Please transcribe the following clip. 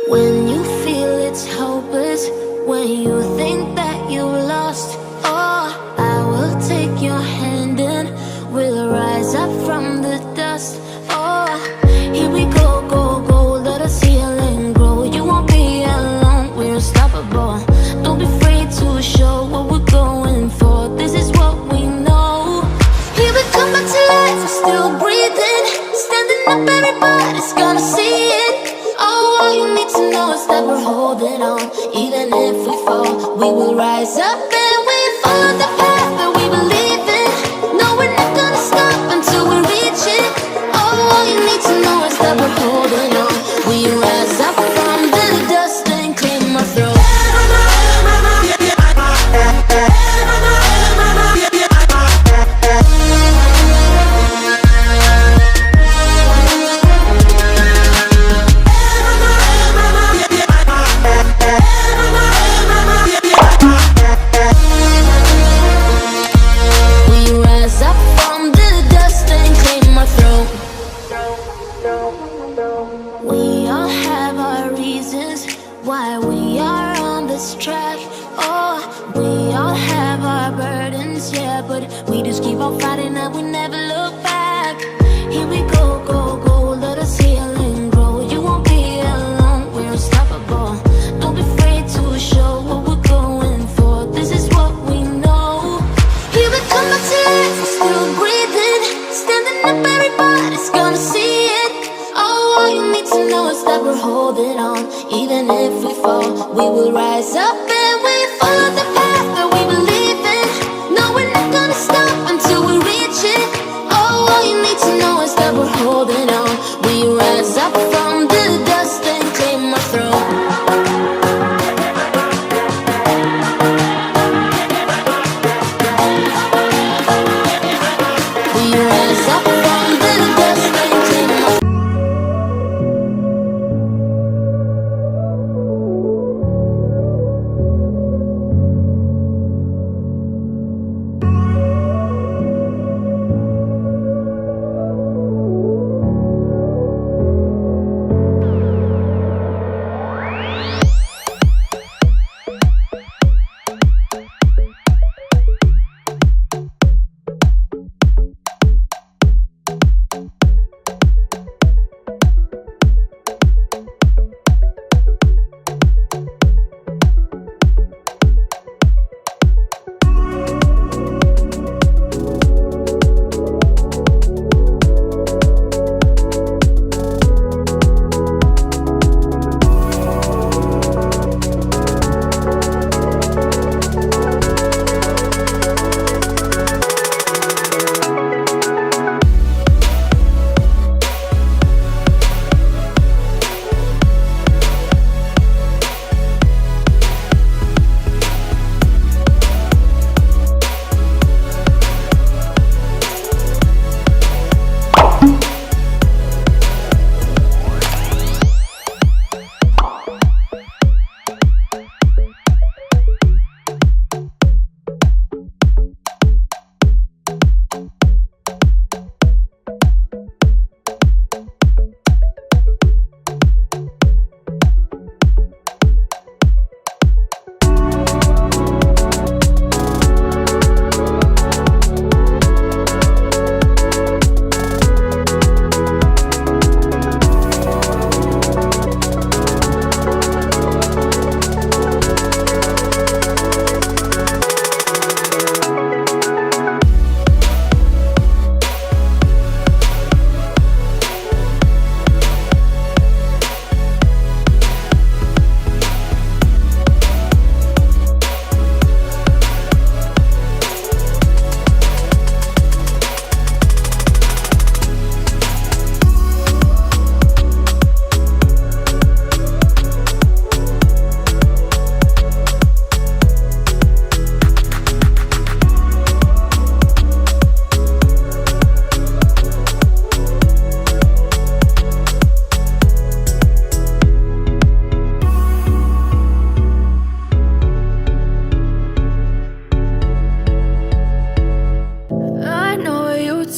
When you feel it's hopeless, when you think that you lost, oh, I will take your hand and we'll rise up from the dust. Oh, here we go, go, go, let us heal and grow. You won't be alone, we're unstoppable. Don't be afraid to show what we're going for. This is what we know. Here we come back to life, we're still breathing. Standing up, everybody's gonna see it. Oh, all you need to know is that we're holding on. Even if we fall, we will rise up and we follow the path that we believe in. No, we're not gonna stop until we reach it. Oh, all you need to know is that we're holding on. We rise up from the dust and clear my throat. We all have our reasons why we are on this track. Oh, we all have our burdens, yeah, but we just keep on fighting and we never look back. Here we go, go, go, let us heal and grow. You won't be alone, we're unstoppable. Don't be afraid to show what we're going for. This is what we know. Here we come back to life, we're still breathing. Standing up, everybody's gonna see it. Oh, all you need to know is that we're holding on. Even if we fall, we will rise up and we follow the path that we believe in. No, we're not gonna stop until we reach it. Oh, all you need to know is that we're holding on.